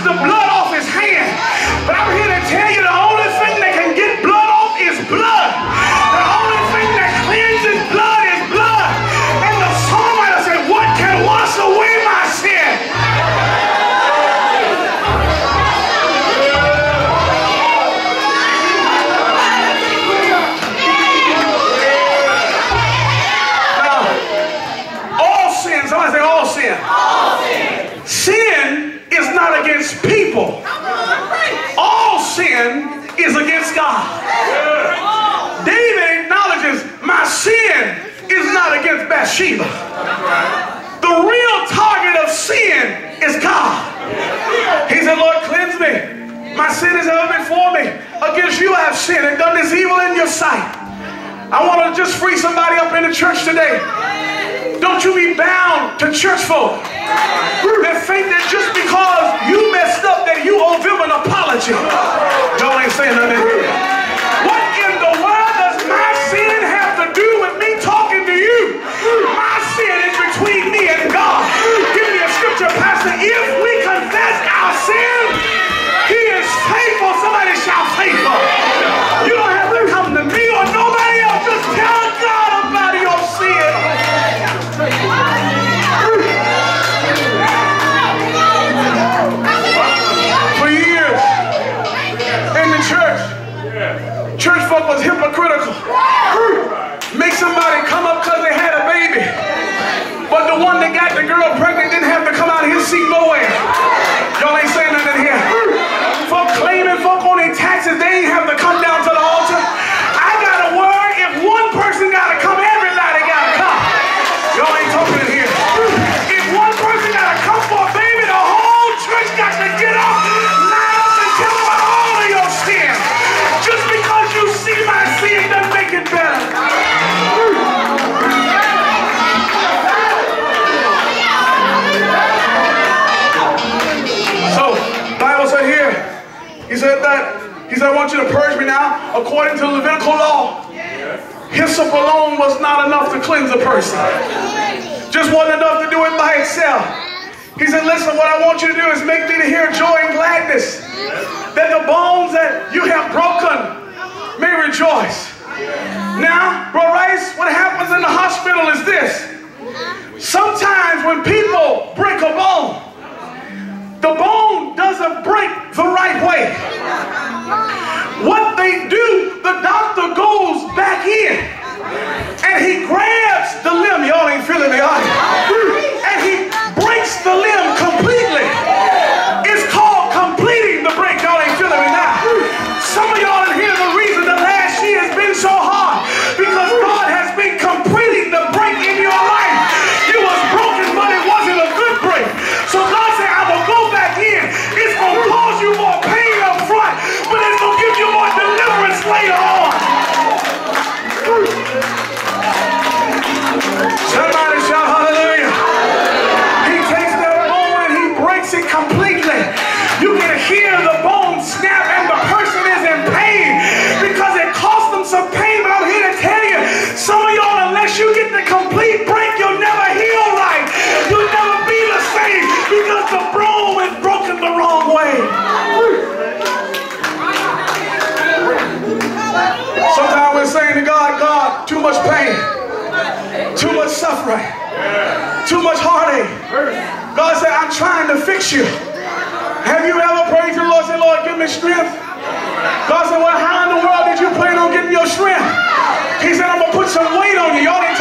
the blood off his hand. But I'm here to tell you the only thing that can get blood off is blood. The only thing that cleanses blood is blood. And the songwriter said, what can wash away my sin? Somebody say all sin. All sin. Sin is not against people. All sin is against God. David acknowledges my sin is not against Bathsheba. The real target of sin is God. He said, Lord, cleanse me. My sin is ever before me. Against you I have sinned and done this evil in your sight. I want to just free somebody up in the church today. Don't you be bound to church folk that think that just because you messed up that you owe them an apology. Y'all ain't saying nothing here. What in the world does my sin have to do with me talking to you? My sin is between me and God. Give me a scripture, Pastor. If we confess our sin, he is faithful. Somebody shout faithful. You don't have to come to me or nobody else. Just tell God about your sin. For years in the church folk was hypocritical. Make somebody come up because they had a baby, but the one that got the girl pregnant didn't have to come out of his seat nowhere. Y'all ain't saying nothing here. Folk claiming folk on their taxes, they ain't have to come down to the altar. I got a word, if one person got to come, everybody got to come. Y'all ain't talking in here. If one person got to come for a baby, the whole church got to get up, line up and tell about all of your sin. Just because you see my sin doesn't make it better. So, Bible said here, he said, I want you to purge me now according to Levitical law. Hyssop alone was not enough to cleanse a person. Just wasn't enough to do it by itself. He said, listen, what I want you to do is make me to hear joy and gladness, that the bones that you have broken may rejoice. Now, Bro Rice, what happens in the hospital is this. Sometimes when people break a bone, the bone doesn't break the right way. What they do, the doctor goes back in and he grabs the limb. Y'all ain't feeling me, are you? And he breaks the limb completely. It's called completing the break. Y'all ain't feeling me now. Some of y'all in here, the reason the last year has been so hard because God has been completing the break in your life. You was broken, but it wasn't a good break. So God said, I will go back in. It's going to cause you more pain up front, but it's going to give you more deliverance later on. Somebody shout hallelujah. He takes that bone and he breaks it completely. You can hear the bone snap and the person is in pain because it cost them some pain. But I'm here to tell you, some of y'all, unless you get the complete break, you'll never heal right. You'll never be the same because the bone is broken the wrong way. Sometimes we're saying to God, God, too much pain, too much suffering, too much heartache. God said, I'm trying to fix you. Have you ever prayed to the Lord and said, Lord, give me strength? God said, well, how in the world did you plan on getting your strength? He said, I'm going to put some weight on you. Y'all ain't